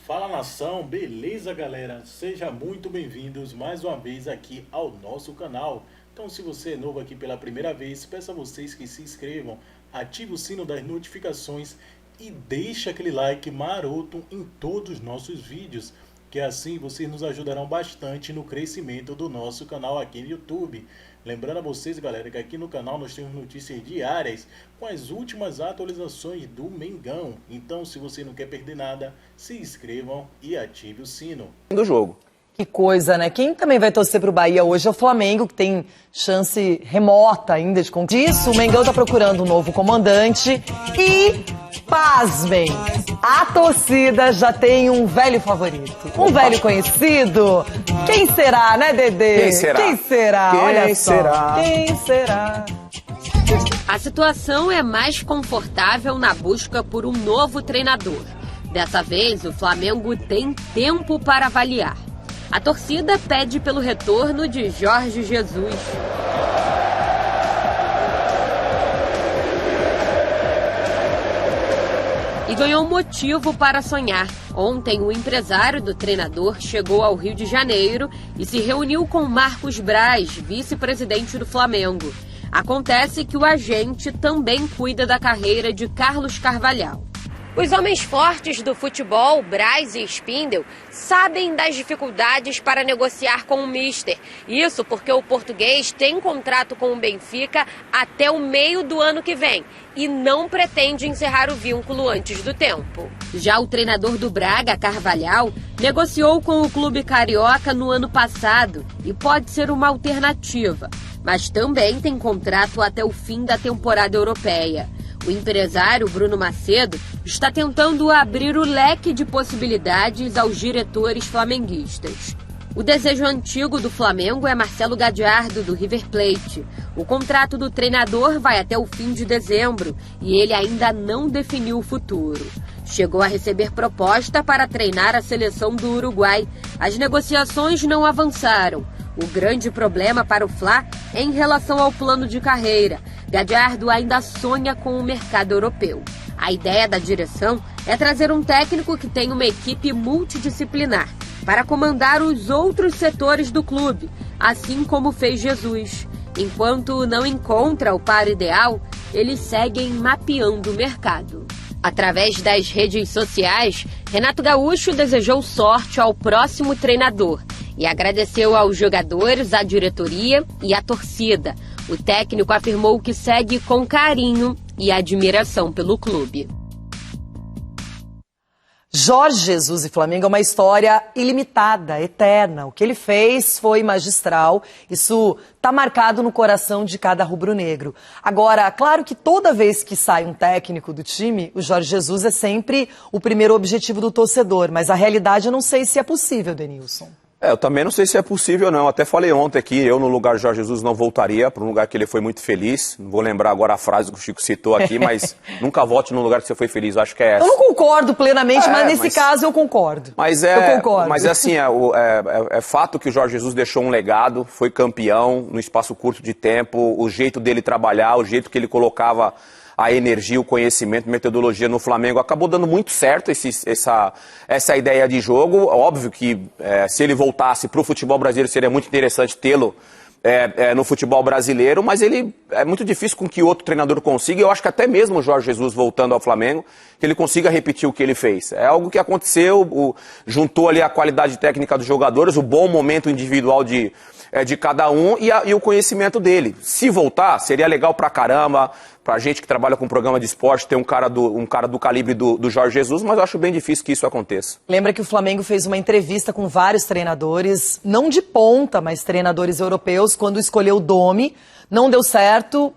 Fala nação, beleza galera? Sejam muito bem-vindos mais uma vez aqui ao nosso canal. Então se você é novo aqui pela primeira vez, peço a vocês que se inscrevam, ative o sino das notificações e deixe aquele like maroto em todos os nossos vídeos, que assim vocês nos ajudarão bastante no crescimento do nosso canal aqui no YouTube. Lembrando a vocês, galera, que aqui no canal nós temos notícias diárias com as últimas atualizações do Mengão. Então, se você não quer perder nada, se inscrevam e ative o sino do jogo. Que coisa, né? Quem também vai torcer pro Bahia hoje é o Flamengo, que tem chance remota ainda de conquistar. Isso, o Mengão tá procurando um novo comandante e, pasmem, a torcida já tem um velho favorito, um velho conhecido. Quem será, né, Dedê? Quem será? Quem será? Quem Olha só. será? Quem será? A situação é mais confortável na busca por um novo treinador. Dessa vez, o Flamengo tem tempo para avaliar. A torcida pede pelo retorno de Jorge Jesus. E ganhou motivo para sonhar. Ontem, o empresário do treinador chegou ao Rio de Janeiro e se reuniu com Marcos Braz, vice-presidente do Flamengo. Acontece que o agente também cuida da carreira de Carlos Carvalhal. Os homens fortes do futebol, Braz e Spindel, sabem das dificuldades para negociar com o Mister. Isso porque o português tem contrato com o Benfica até o meio do ano que vem e não pretende encerrar o vínculo antes do tempo. Já o treinador do Braga, Carvalhal, negociou com o clube carioca no ano passado e pode ser uma alternativa, mas também tem contrato até o fim da temporada europeia. O empresário Bruno Macedo está tentando abrir o leque de possibilidades aos diretores flamenguistas. O desejo antigo do Flamengo é Marcelo Gadiardo, do River Plate. O contrato do treinador vai até o fim de dezembro e ele ainda não definiu o futuro. Chegou a receber proposta para treinar a seleção do Uruguai. As negociações não avançaram. O grande problema para o Fla é em relação ao plano de carreira. Gadiardo ainda sonha com o mercado europeu. A ideia da direção é trazer um técnico que tenha uma equipe multidisciplinar para comandar os outros setores do clube, assim como fez Jesus. Enquanto não encontra o par ideal, eles seguem mapeando o mercado. Através das redes sociais, Renato Gaúcho desejou sorte ao próximo treinador e agradeceu aos jogadores, à diretoria e à torcida. O técnico afirmou que segue com carinho e admiração pelo clube. Jorge Jesus e Flamengo é uma história ilimitada, eterna. O que ele fez foi magistral. Isso está marcado no coração de cada rubro-negro. Agora, claro que toda vez que sai um técnico do time, o Jorge Jesus é sempre o primeiro objetivo do torcedor. Mas a realidade eu não sei se é possível, Denilson. Eu também não sei se é possível não. Até falei ontem que eu no lugar de Jorge Jesus não voltaria para um lugar que ele foi muito feliz. Não vou lembrar agora a frase que o Chico citou aqui, mas nunca volte num lugar que você foi feliz. Acho que é essa. Eu não concordo plenamente, mas nesse caso eu concordo. Eu concordo. Mas é assim, é fato que o Jorge Jesus deixou um legado, foi campeão no espaço curto de tempo, o jeito dele trabalhar, o jeito que ele colocava a energia, o conhecimento, metodologia no Flamengo, acabou dando muito certo essa ideia de jogo. Óbvio que se ele voltasse para o futebol brasileiro seria muito interessante tê-lo no futebol brasileiro, mas ele é muito difícil com que outro treinador consiga. Eu acho que até mesmo o Jorge Jesus voltando ao Flamengo, que ele consiga repetir o que ele fez. É algo que aconteceu, juntou ali a qualidade técnica dos jogadores, o bom momento individual de cada um e o conhecimento dele. Se voltar, seria legal pra caramba, pra gente que trabalha com programa de esporte, ter um cara do calibre do Jorge Jesus, mas eu acho bem difícil que isso aconteça. Lembra que o Flamengo fez uma entrevista com vários treinadores, não de ponta, mas treinadores europeus, quando escolheu o Domi. Não deu certo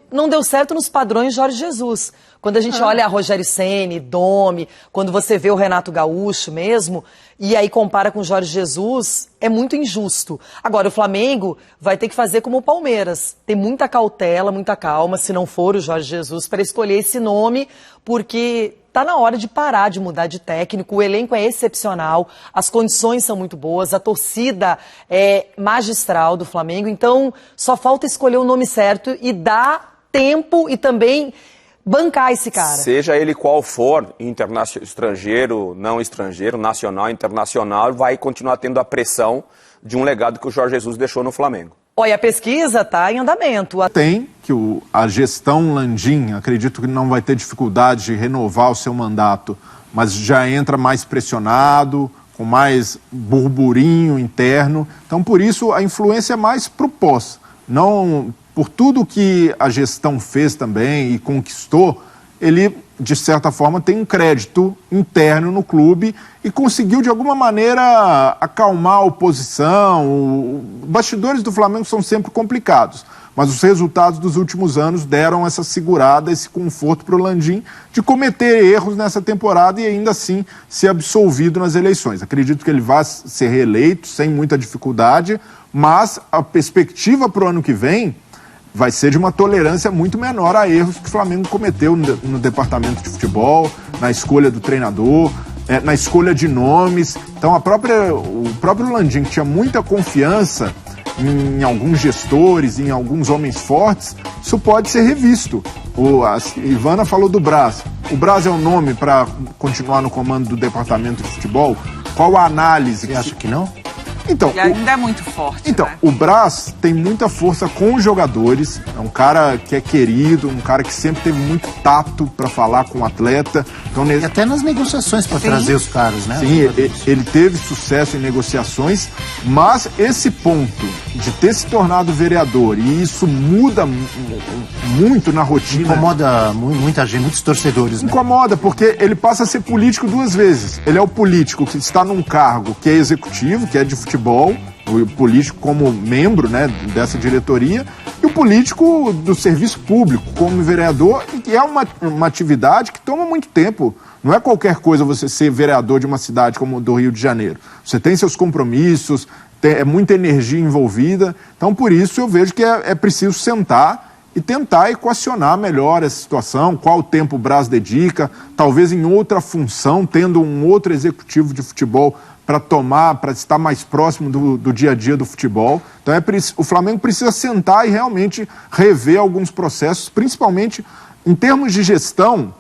nos padrões Jorge Jesus. Quando a gente olha a Rogério Ceni, Domi, quando você vê o Renato Gaúcho mesmo, e aí compara com o Jorge Jesus, é muito injusto. Agora, o Flamengo vai ter que fazer como o Palmeiras, ter muita cautela, muita calma, se não for o Jorge Jesus, para escolher esse nome, porque tá na hora de parar de mudar de técnico, o elenco é excepcional, as condições são muito boas, a torcida é magistral do Flamengo, então só falta escolher o nome certo e dar tempo e também bancar esse cara. Seja ele qual for, estrangeiro, não estrangeiro, nacional, internacional, vai continuar tendo a pressão de um legado que o Jorge Jesus deixou no Flamengo. Olha, a pesquisa está em andamento. Tem que a gestão Landim, acredito que não vai ter dificuldade de renovar o seu mandato, mas já entra mais pressionado, com mais burburinho interno. Então, por isso, a influência é mais pro pós. Não, por tudo que a gestão fez também e conquistou, ele, de certa forma, tem um crédito interno no clube e conseguiu, de alguma maneira, acalmar a oposição. Os bastidores do Flamengo são sempre complicados, mas os resultados dos últimos anos deram essa segurada, esse conforto para o Landim de cometer erros nessa temporada e ainda assim ser absolvido nas eleições. Acredito que ele vai ser reeleito sem muita dificuldade, mas a perspectiva para o ano que vem vai ser de uma tolerância muito menor a erros que o Flamengo cometeu no departamento de futebol, na escolha do treinador, na escolha de nomes. Então o próprio Landim, que tinha muita confiança em alguns gestores, em alguns homens fortes, isso pode ser revisto. A Ivana falou do Braz. O Braz é um nome para continuar no comando do departamento de futebol? Qual a análise? Você acha que não? Então, ele ainda é muito forte. Então, né? O Braz tem muita força com os jogadores, é um cara que é querido, um cara que sempre teve muito tato para falar com o atleta. Então, E até nas negociações para trazer os caras, né? Sim, ele teve sucesso em negociações, mas esse ponto de ter se tornado vereador, e isso muda muito na rotina. Incomoda muita gente, muitos torcedores, né? Incomoda, porque ele passa a ser político duas vezes. Ele é o político que está num cargo que é executivo, que é de futebol, o político como membro, né, dessa diretoria, e o político do serviço público como vereador, que é uma atividade que toma muito tempo. Não é qualquer coisa você ser vereador de uma cidade como do Rio de Janeiro. Você tem seus compromissos, é muita energia envolvida. Então, por isso, eu vejo que é preciso sentar e tentar equacionar melhor essa situação, qual tempo o Braz dedica, talvez em outra função, tendo um outro executivo de futebol para estar mais próximo do dia a dia do futebol. Então o Flamengo precisa sentar e realmente rever alguns processos, principalmente em termos de gestão.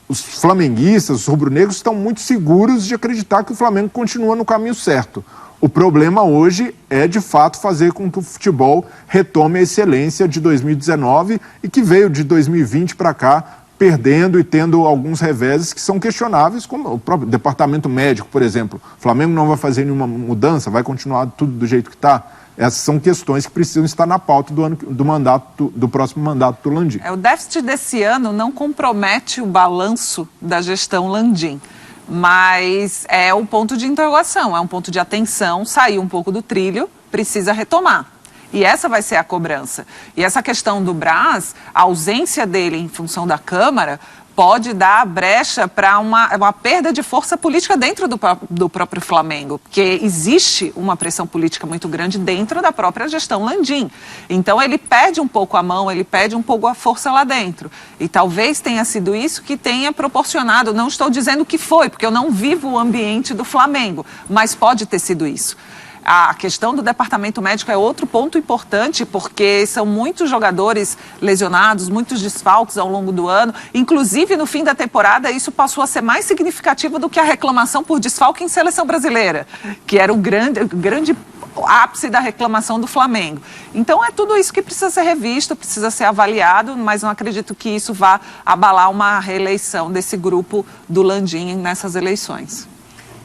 Os flamenguistas, os rubro-negros, estão muito seguros de acreditar que o Flamengo continua no caminho certo. O problema hoje é, de fato, fazer com que o futebol retome a excelência de 2019 e que veio de 2020 para cá perdendo e tendo alguns reveses que são questionáveis, como o próprio departamento médico, por exemplo. O Flamengo não vai fazer nenhuma mudança, vai continuar tudo do jeito que está. Essas são questões que precisam estar na pauta do próximo mandato do Landim. O déficit desse ano não compromete o balanço da gestão Landim, mas é um ponto de interrogação, é um ponto de atenção, saiu um pouco do trilho, precisa retomar. E essa vai ser a cobrança. E essa questão do Braz, a ausência dele em função da Câmara, pode dar brecha para uma perda de força política dentro do próprio Flamengo, porque existe uma pressão política muito grande dentro da própria gestão Landim. Então ele perde um pouco a mão, ele perde um pouco a força lá dentro. E talvez tenha sido isso que tenha proporcionado, não estou dizendo que foi, porque eu não vivo o ambiente do Flamengo, mas pode ter sido isso. A questão do departamento médico é outro ponto importante, porque são muitos jogadores lesionados, muitos desfalques ao longo do ano. Inclusive, no fim da temporada, isso passou a ser mais significativo do que a reclamação por desfalque em seleção brasileira, que era o grande ápice da reclamação do Flamengo. Então, é tudo isso que precisa ser revisto, precisa ser avaliado, mas não acredito que isso vá abalar uma reeleição desse grupo do Landim nessas eleições.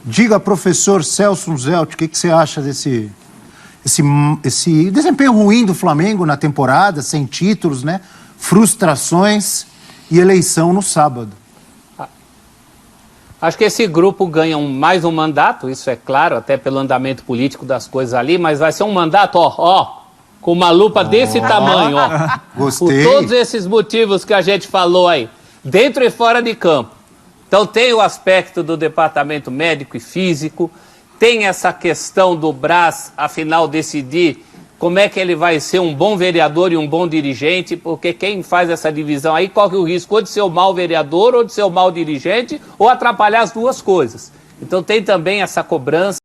Diga, professor Celso Zelt, o que você acha desse desempenho ruim do Flamengo na temporada, sem títulos, né? Frustrações e eleição no sábado. Acho que esse grupo ganha mais um mandato, isso é claro, até pelo andamento político das coisas ali, mas vai ser um mandato, com uma lupa desse tamanho, Gostei. Por todos esses motivos que a gente falou aí, dentro e fora de campo. Então tem o aspecto do departamento médico e físico, tem essa questão do Braz, afinal, decidir como é que ele vai ser um bom vereador e um bom dirigente, porque quem faz essa divisão aí corre o risco ou de ser um mau vereador ou de ser um mau dirigente ou atrapalhar as duas coisas. Então tem também essa cobrança.